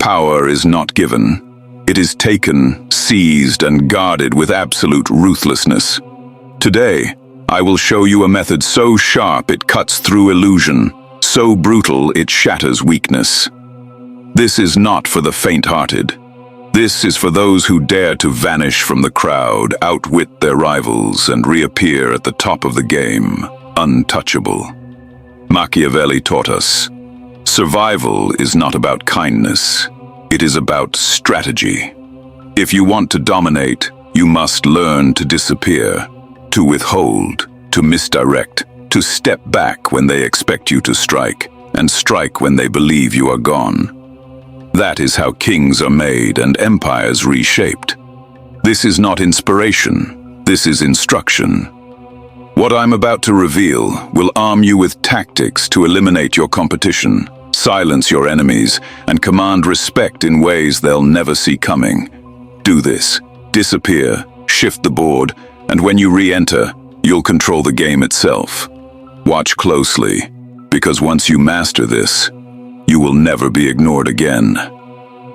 Power is not given. It is taken, seized, and guarded with absolute ruthlessness. Today, I will show you a method so sharp it cuts through illusion, so brutal it shatters weakness. This is not for the faint-hearted. This is for those who dare to vanish from the crowd, outwit their rivals, and reappear at the top of the game, untouchable. Machiavelli taught us, survival is not about kindness. It is about strategy. If you want to dominate, you must learn to disappear, to withhold, to misdirect, to step back when they expect you to strike, and strike when they believe you are gone. That is how kings are made and empires reshaped. This is not inspiration. This is instruction. What I'm about to reveal will arm you with tactics to eliminate your competition, silence your enemies, and command respect in ways they'll never see coming. Do this. Disappear, shift the board, and when you re-enter, you'll control the game itself. Watch closely, because once you master this, you will never be ignored again.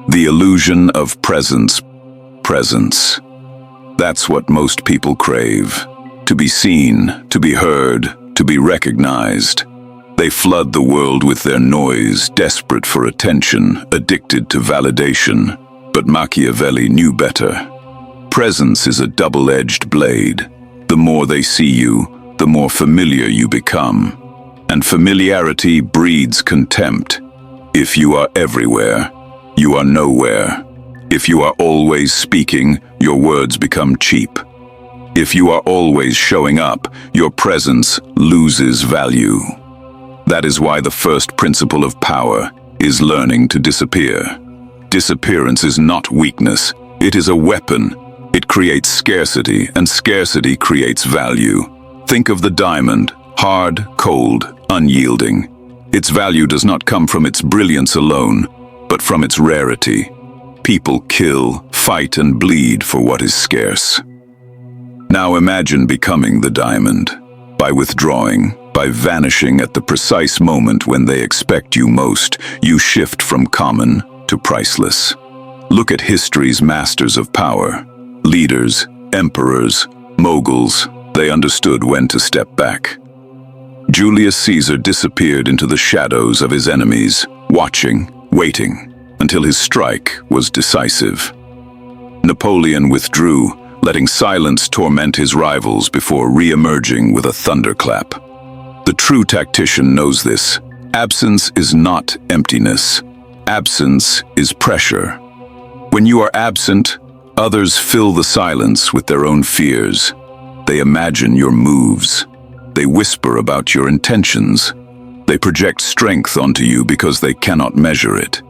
The illusion of presence. Presence. That's what most people crave. To be seen, to be heard, to be recognized. They flood the world with their noise, desperate for attention, addicted to validation. But Machiavelli knew better. Presence is a double-edged blade. The more they see you, the more familiar you become. And familiarity breeds contempt. If you are everywhere, you are nowhere. If you are always speaking, your words become cheap. If you are always showing up, your presence loses value. That is why the first principle of power is learning to disappear. Disappearance is not weakness. It is a weapon. It creates scarcity, and scarcity creates value. Think of the diamond, hard, cold, unyielding. Its value does not come from its brilliance alone, but from its rarity. People kill, fight, and bleed for what is scarce. Now imagine becoming the diamond. By withdrawing, by vanishing at the precise moment when they expect you most, you shift from common to priceless. Look at history's masters of power. Leaders, emperors, moguls, they understood when to step back. Julius Caesar disappeared into the shadows of his enemies, watching, waiting, until his strike was decisive. Napoleon withdrew, letting silence torment his rivals before re-emerging with a thunderclap. The true tactician knows this. Absence is not emptiness. Absence is pressure. When you are absent, others fill the silence with their own fears. They imagine your moves. They whisper about your intentions. They project strength onto you because they cannot measure it.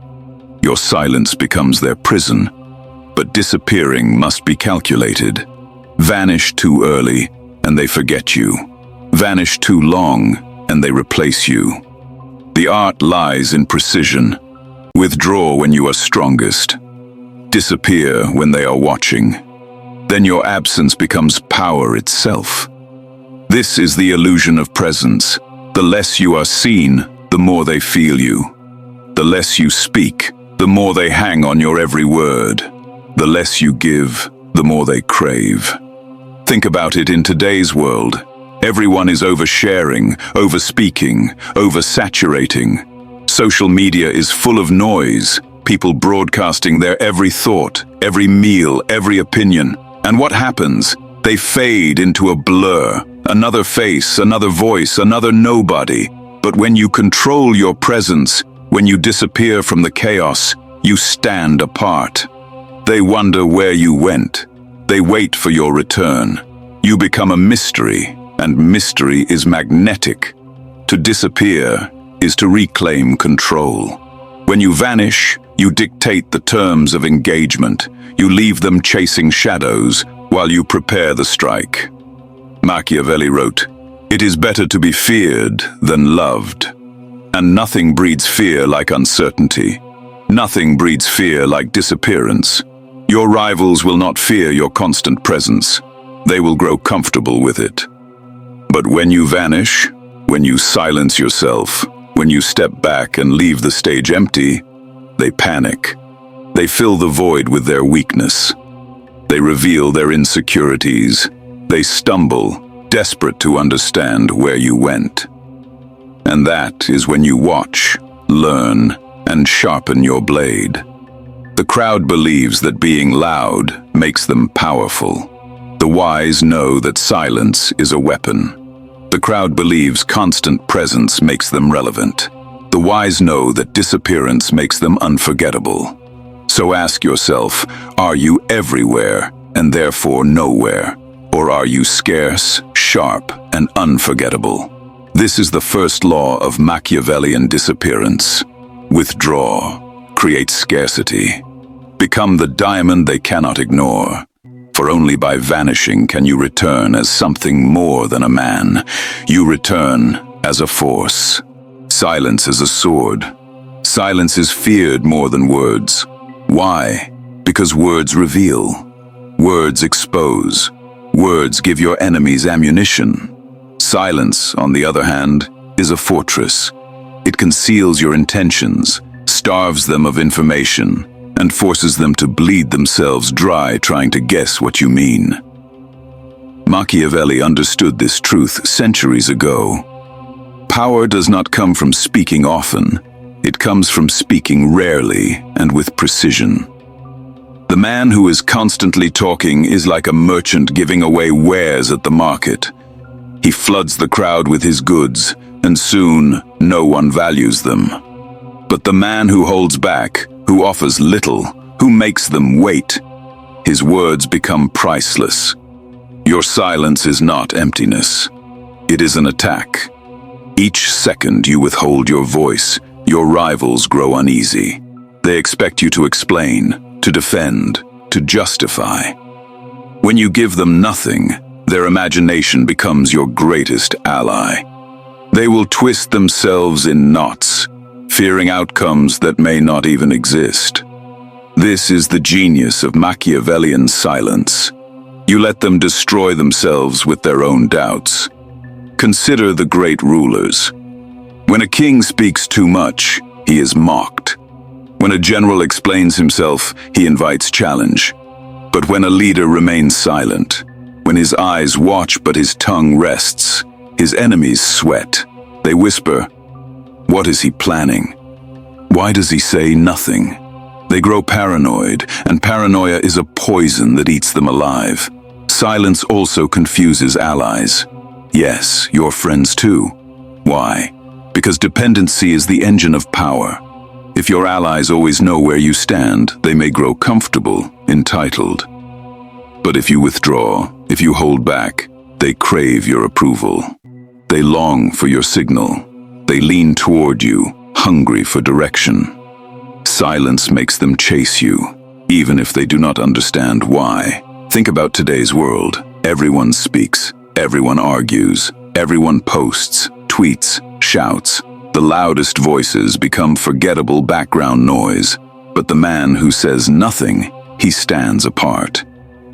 Your silence becomes their prison, but disappearing must be calculated. Vanish too early, and they forget you. Vanish too long, and they replace you. The art lies in precision. Withdraw when you are strongest. Disappear when they are watching. Then your absence becomes power itself. This is the illusion of presence. The less you are seen, the more they feel you. The less you speak, the more they hang on your every word. The less you give, the more they crave. Think about it in today's world. Everyone is oversharing, overspeaking, oversaturating. Social media is full of noise, people broadcasting their every thought, every meal, every opinion. And what happens? They fade into a blur. Another face, another voice, another nobody. But when you control your presence, when you disappear from the chaos, you stand apart. They wonder where you went. They wait for your return. You become a mystery, and mystery is magnetic. To disappear is to reclaim control. When you vanish, you dictate the terms of engagement. You leave them chasing shadows while you prepare the strike. Machiavelli wrote, "It is better to be feared than loved." And nothing breeds fear like uncertainty. Nothing breeds fear like disappearance. Your rivals will not fear your constant presence. They will grow comfortable with it. But when you vanish, when you silence yourself, when you step back and leave the stage empty, they panic. They fill the void with their weakness. They reveal their insecurities. They stumble, desperate to understand where you went. And that is when you watch, learn, and sharpen your blade. The crowd believes that being loud makes them powerful. The wise know that silence is a weapon. The crowd believes constant presence makes them relevant. The wise know that disappearance makes them unforgettable. So ask yourself, are you everywhere and therefore nowhere? Or are you scarce, sharp, and unforgettable? This is the first law of Machiavellian disappearance. Withdraw, create scarcity. Become the diamond they cannot ignore. For only by vanishing can you return as something more than a man. You return as a force. Silence is a sword. Silence is feared more than words. Why? Because words reveal. Words expose. Words give your enemies ammunition. Silence, on the other hand, is a fortress. It conceals your intentions, starves them of information, and forces them to bleed themselves dry trying to guess what you mean. Machiavelli understood this truth centuries ago. Power does not come from speaking often. It comes from speaking rarely and with precision. The man who is constantly talking is like a merchant giving away wares at the market. He floods the crowd with his goods, and soon no one values them. But the man who holds back, who offers little, who makes them wait, his words become priceless. Your silence is not emptiness. It is an attack. Each second you withhold your voice, your rivals grow uneasy. They expect you to explain, to defend, to justify. When you give them nothing, their imagination becomes your greatest ally. They will twist themselves in knots, fearing outcomes that may not even exist. This is the genius of Machiavellian silence. You let them destroy themselves with their own doubts. Consider the great rulers. When a king speaks too much, he is mocked. When a general explains himself, he invites challenge. But when a leader remains silent, when his eyes watch but his tongue rests, his enemies sweat. They whisper, "What is he planning? Why does he say nothing?" They grow paranoid, and paranoia is a poison that eats them alive. Silence also confuses allies. Yes, your friends too. Why? Because dependency is the engine of power. If your allies always know where you stand, they may grow comfortable, entitled. But if you withdraw, if you hold back, they crave your approval. They long for your signal. They lean toward you, hungry for direction. Silence makes them chase you, even if they do not understand why. Think about today's world. Everyone speaks, everyone argues, everyone posts, tweets, shouts. The loudest voices become forgettable background noise, but the man who says nothing, he stands apart.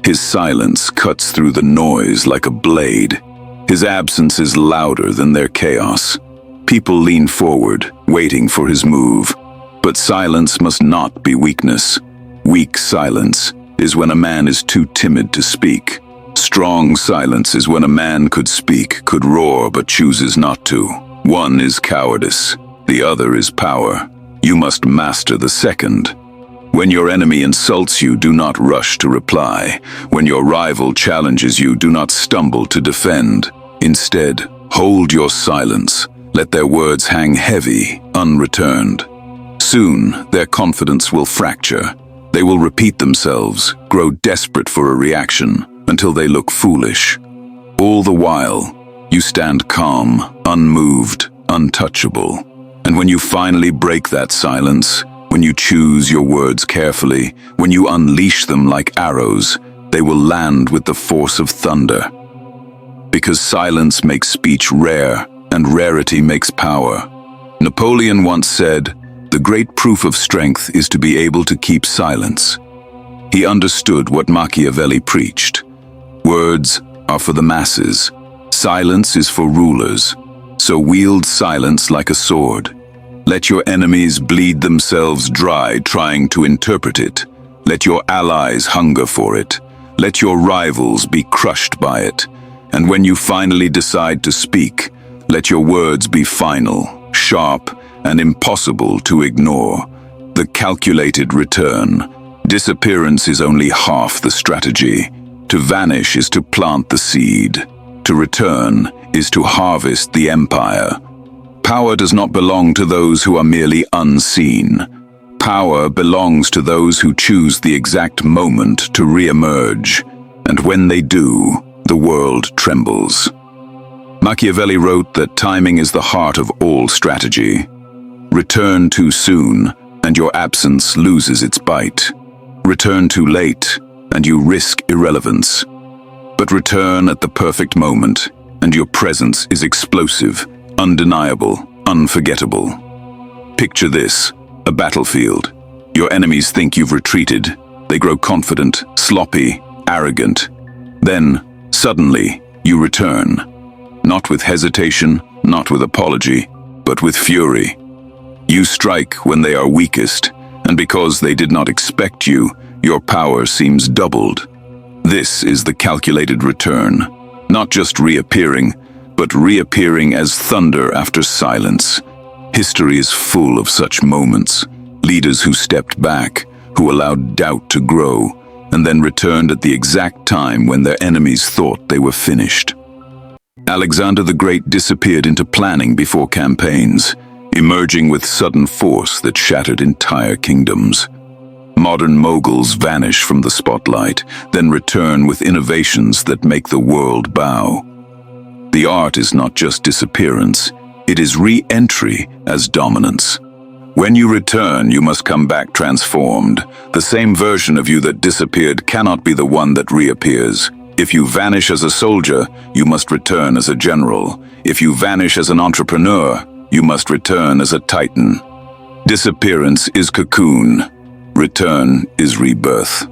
His silence cuts through the noise like a blade. His absence is louder than their chaos. People lean forward, waiting for his move. But silence must not be weakness. Weak silence is when a man is too timid to speak. Strong silence is when a man could speak, could roar, but chooses not to. One is cowardice, the other is power. You must master the second. When your enemy insults you, do not rush to reply. When your rival challenges you, do not stumble to defend. Instead, hold your silence. Let their words hang heavy, unreturned. Soon, their confidence will fracture. They will repeat themselves, grow desperate for a reaction, until they look foolish. All the while, you stand calm, unmoved, untouchable. And when you finally break that silence, when you choose your words carefully, when you unleash them like arrows, they will land with the force of thunder. Because silence makes speech rare, and rarity makes power. Napoleon once said, "The great proof of strength is to be able to keep silence." He understood what Machiavelli preached. Words are for the masses. Silence is for rulers. So wield silence like a sword. Let your enemies bleed themselves dry trying to interpret it. Let your allies hunger for it. Let your rivals be crushed by it. And when you finally decide to speak, let your words be final, sharp, and impossible to ignore. The calculated return. Disappearance is only half the strategy. To vanish is to plant the seed. To return is to harvest the empire. Power does not belong to those who are merely unseen. Power belongs to those who choose the exact moment to re-emerge. And when they do, the world trembles. Machiavelli wrote that timing is the heart of all strategy. Return too soon, and your absence loses its bite. Return too late, and you risk irrelevance. But return at the perfect moment, and your presence is explosive, undeniable, unforgettable. Picture this, a battlefield. Your enemies think you've retreated. They grow confident, sloppy, arrogant. Then, suddenly, you return. Not with hesitation, not with apology, but with fury. You strike when they are weakest, and because they did not expect you, your power seems doubled. This is the calculated return, not just reappearing, but reappearing as thunder after silence. History is full of such moments, leaders who stepped back, who allowed doubt to grow, and then returned at the exact time when their enemies thought they were finished. Alexander the Great disappeared into planning before campaigns, emerging with sudden force that shattered entire kingdoms. Modern moguls vanish from the spotlight, then return with innovations that make the world bow. The art is not just disappearance, it is re-entry as dominance. When you return, you must come back transformed. The same version of you that disappeared cannot be the one that reappears. If you vanish as a soldier, you must return as a general. If you vanish as an entrepreneur, you must return as a titan. Disappearance is cocoon. Return is rebirth.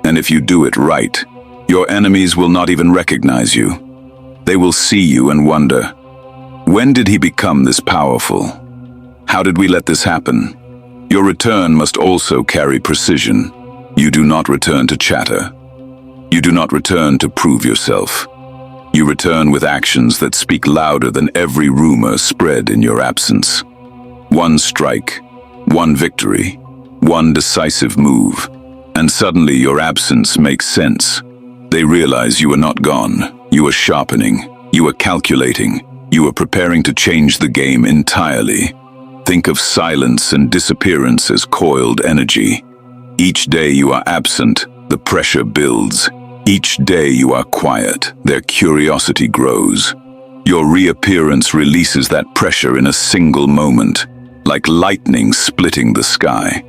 And if you do it right, your enemies will not even recognize you. They will see you and wonder, when did he become this powerful? How did we let this happen? Your return must also carry precision. You do not return to chatter. You do not return to prove yourself. You return with actions that speak louder than every rumor spread in your absence. One strike, one victory, one decisive move, and suddenly your absence makes sense. They realize you are not gone. You are sharpening. You are calculating. You are preparing to change the game entirely. Think of silence and disappearance as coiled energy. Each day you are absent, the pressure builds. Each day you are quiet, their curiosity grows. Your reappearance releases that pressure in a single moment, like lightning splitting the sky.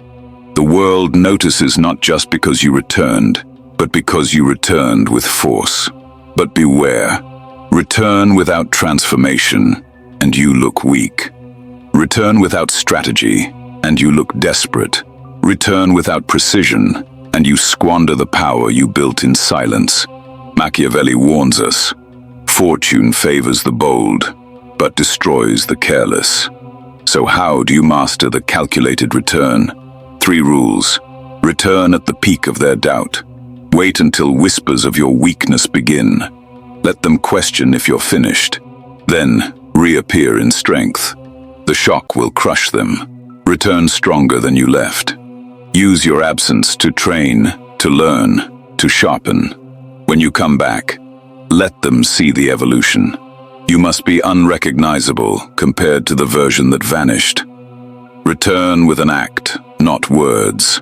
The world notices not just because you returned, but because you returned with force. But beware, return without transformation, and you look weak. Return without strategy, and you look desperate. Return without precision, and you squander the power you built in silence. Machiavelli warns us, fortune favors the bold, but destroys the careless. So how do you master the calculated return? 3 rules. Return at the peak of their doubt. Wait until whispers of your weakness begin. Let them question if you're finished. Then reappear in strength. The shock will crush them. Return stronger than you left. Use your absence to train, to learn, to sharpen. When you come back, let them see the evolution. You must be unrecognizable compared to the version that vanished. Return with an act, not words.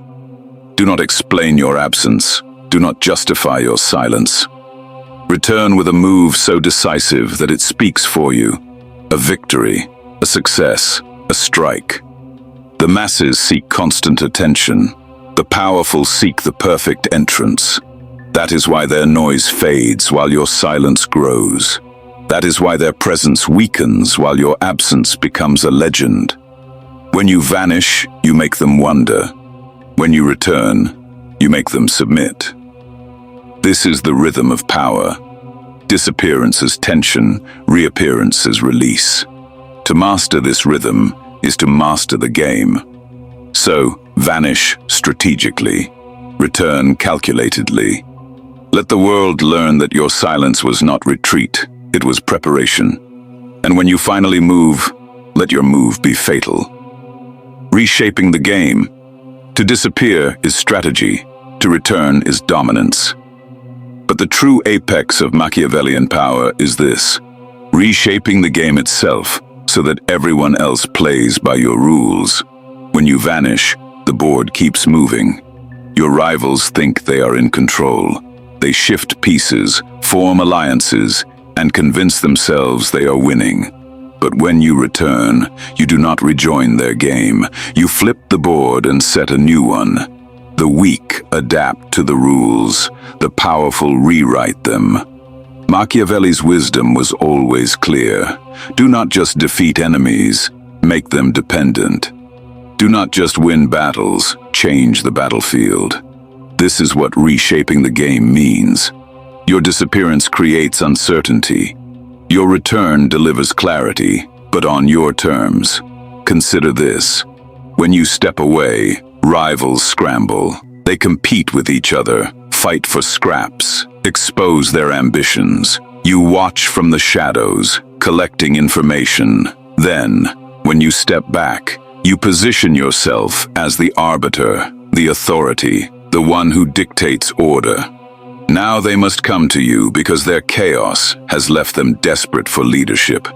Do not explain your absence. Do not justify your silence. Return with a move so decisive that it speaks for you. A victory, a success, a strike. The masses seek constant attention. The powerful seek the perfect entrance. That is why their noise fades while your silence grows. That is why their presence weakens while your absence becomes a legend. When you vanish, you make them wonder. When you return, you make them submit. This is the rhythm of power. Disappearance as tension, reappearance as release. To master this rhythm, is to master the game. So, vanish strategically. Return calculatedly. Let the world learn that your silence was not retreat, it was preparation. And when you finally move, let your move be fatal. Reshaping the game. To disappear is strategy, to return is dominance. But the true apex of Machiavellian power is this: reshaping the game itself so that everyone else plays by your rules. When you vanish, the board keeps moving. Your rivals think they are in control. They shift pieces, form alliances, and convince themselves they are winning. But when you return, you do not rejoin their game. You flip the board and set a new one. The weak adapt to the rules. The powerful rewrite them. Machiavelli's wisdom was always clear. Do not just defeat enemies, make them dependent. Do not just win battles, change the battlefield. This is what reshaping the game means. Your disappearance creates uncertainty. Your return delivers clarity, but on your terms. Consider this. When you step away, rivals scramble. They compete with each other, fight for scraps, expose their ambitions. You watch from the shadows, collecting information. Then, when you step back, you position yourself as the arbiter, the authority, the one who dictates order. Now they must come to you because their chaos has left them desperate for leadership.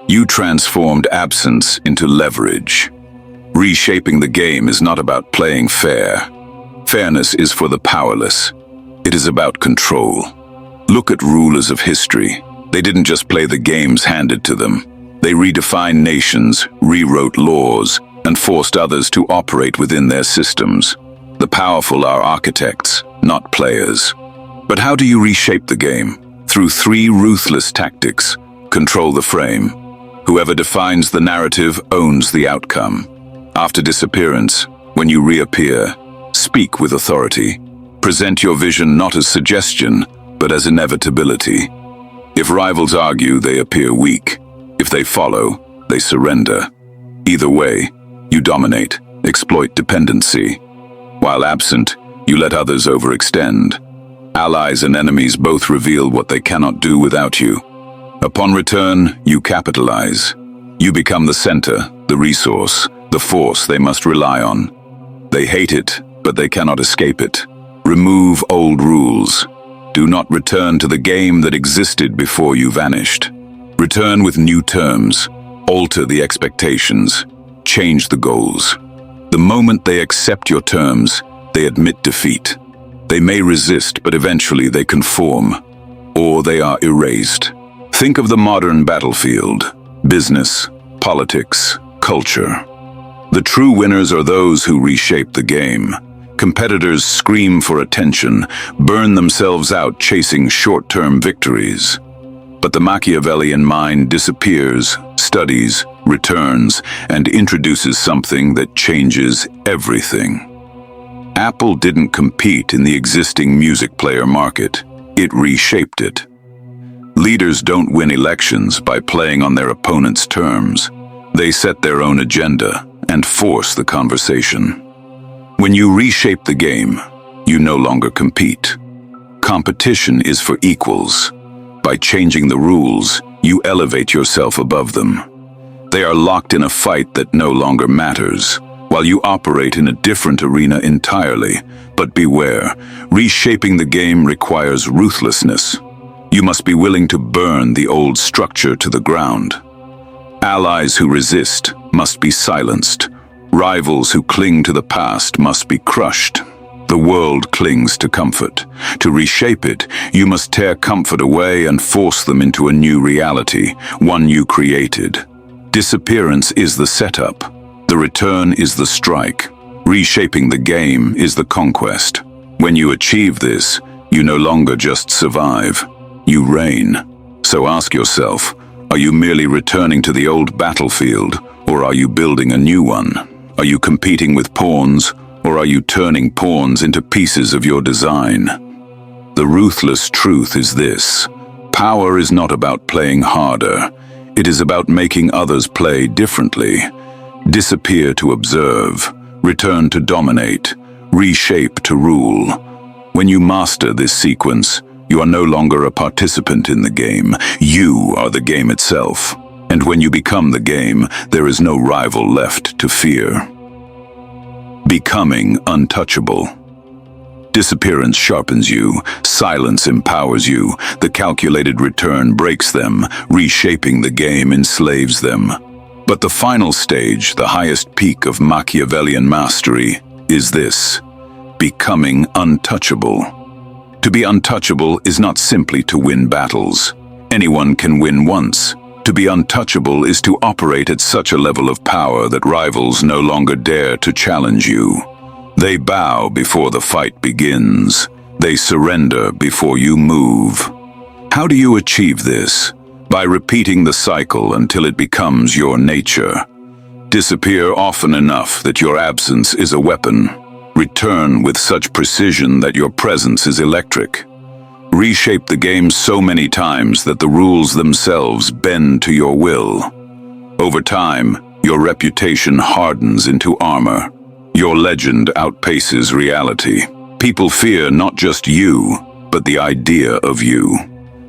You transformed absence into leverage. Reshaping the game is not about playing fair. Fairness is for the powerless. It is about control. Look at rulers of history. They didn't just play the games handed to them. They redefined nations, rewrote laws, and forced others to operate within their systems. The powerful are architects, not players. But how do you reshape the game? Through 3 ruthless tactics. Control the frame. Whoever defines the narrative owns the outcome. After disappearance, when you reappear, speak with authority. Present your vision not as suggestion, but as inevitability. If rivals argue, they appear weak. If they follow, they surrender. Either way, you dominate, exploit dependency. While absent, you let others overextend. Allies and enemies both reveal what they cannot do without you. Upon return, you capitalize. You become the center, the resource, the force they must rely on. They hate it, but they cannot escape it. Remove old rules. Do not return to the game that existed before you vanished. Return with new terms. Alter the expectations. Change the goals. The moment they accept your terms, they admit defeat. They may resist, but eventually they conform, or they are erased. Think of the modern battlefield: business, politics, culture. The true winners are those who reshape the game. Competitors scream for attention, burn themselves out chasing short-term victories. But the Machiavellian mind disappears, studies, returns, and introduces something that changes everything. Apple didn't compete in the existing music player market. It reshaped it. Leaders don't win elections by playing on their opponent's terms. They set their own agenda and force the conversation. When you reshape the game, you no longer compete. Competition is for equals. By changing the rules, you elevate yourself above them. They are locked in a fight that no longer matters, while you operate in a different arena entirely. But beware, reshaping the game requires ruthlessness. You must be willing to burn the old structure to the ground. Allies who resist must be silenced. Rivals who cling to the past must be crushed. The world clings to comfort. To reshape it, you must tear comfort away and force them into a new reality, one you created. Disappearance is the setup. The return is the strike. Reshaping the game is the conquest. When you achieve this, you no longer just survive. You reign. So ask yourself, are you merely returning to the old battlefield, or are you building a new one? Are you competing with pawns, or are you turning pawns into pieces of your design? The ruthless truth is this: power is not about playing harder. It is about making others play differently. Disappear to observe, return to dominate, reshape to rule. When you master this sequence, you are no longer a participant in the game. You are the game itself. And when you become the game, there is no rival left to fear. Becoming untouchable. Disappearance sharpens you, silence empowers you, the calculated return breaks them, reshaping the game enslaves them. But the final stage, the highest peak of Machiavellian mastery, is this: becoming untouchable. To be untouchable is not simply to win battles. Anyone can win once. To be untouchable is to operate at such a level of power that rivals no longer dare to challenge you. They bow before the fight begins. They surrender before you move. How do you achieve this? By repeating the cycle until it becomes your nature. Disappear often enough that your absence is a weapon. Return with such precision that your presence is electric. Reshape the game so many times that the rules themselves bend to your will. Over time, your reputation hardens into armor. Your legend outpaces reality. People fear not just you, but the idea of you.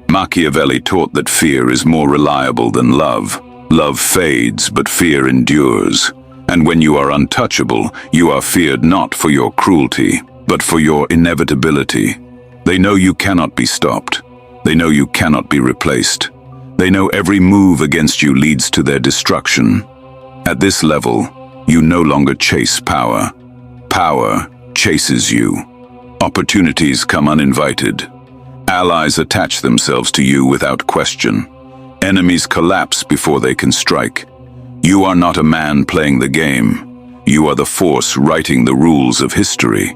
Machiavelli taught that fear is more reliable than love. Love fades, but fear endures. And when you are untouchable, you are feared not for your cruelty, but for your inevitability. They know you cannot be stopped. They know you cannot be replaced. They know every move against you leads to their destruction. At this level, you no longer chase power. Power chases you. Opportunities come uninvited. Allies attach themselves to you without question. Enemies collapse before they can strike. You are not a man playing the game. You are the force writing the rules of history.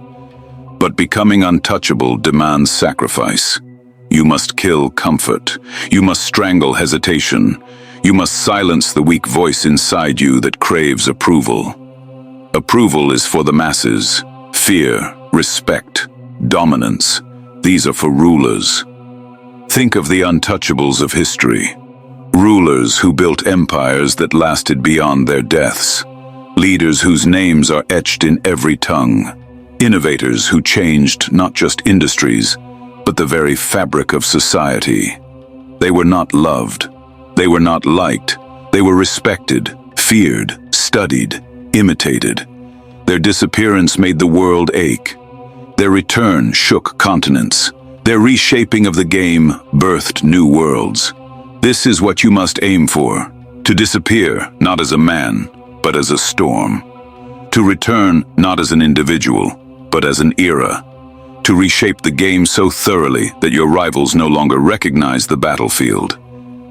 But becoming untouchable demands sacrifice. You must kill comfort. You must strangle hesitation. You must silence the weak voice inside you that craves approval. Approval is for the masses. Fear, respect, dominance. These are for rulers. Think of the untouchables of history. Rulers who built empires that lasted beyond their deaths. Leaders whose names are etched in every tongue. Innovators who changed not just industries, but the very fabric of society. They were not loved. They were not liked. They were respected, feared, studied, imitated. Their disappearance made the world ache. Their return shook continents. Their reshaping of the game birthed new worlds. This is what you must aim for: to disappear not as a man, but as a storm. To return not as an individual, but as an era. To reshape the game so thoroughly that your rivals no longer recognize the battlefield.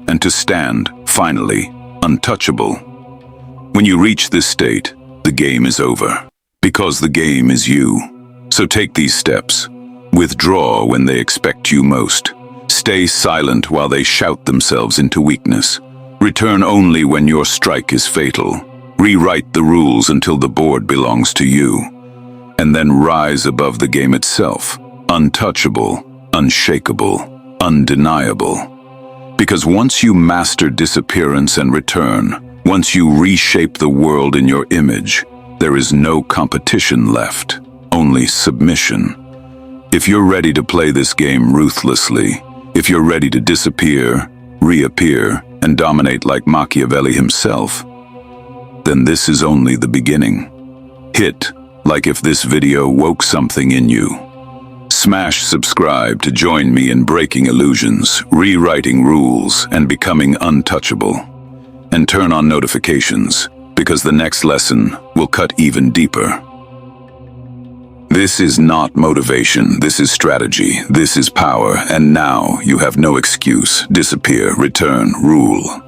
And to stand, finally, untouchable. When you reach this state, the game is over. Because the game is you. So take these steps. Withdraw when they expect you most. Stay silent while they shout themselves into weakness. Return only when your strike is fatal. Rewrite the rules until the board belongs to you. And then rise above the game itself. Untouchable, unshakable, undeniable. Because once you master disappearance and return, once you reshape the world in your image, there is no competition left, only submission. If you're ready to play this game ruthlessly, if you're ready to disappear, reappear, and dominate like Machiavelli himself, then this is only the beginning. Hit like if this video woke something in you. Smash subscribe to join me in breaking illusions, rewriting rules, and becoming untouchable. And turn on notifications, because the next lesson will cut even deeper. This is not motivation, this is strategy, this is power, and now you have no excuse. Disappear, return, rule.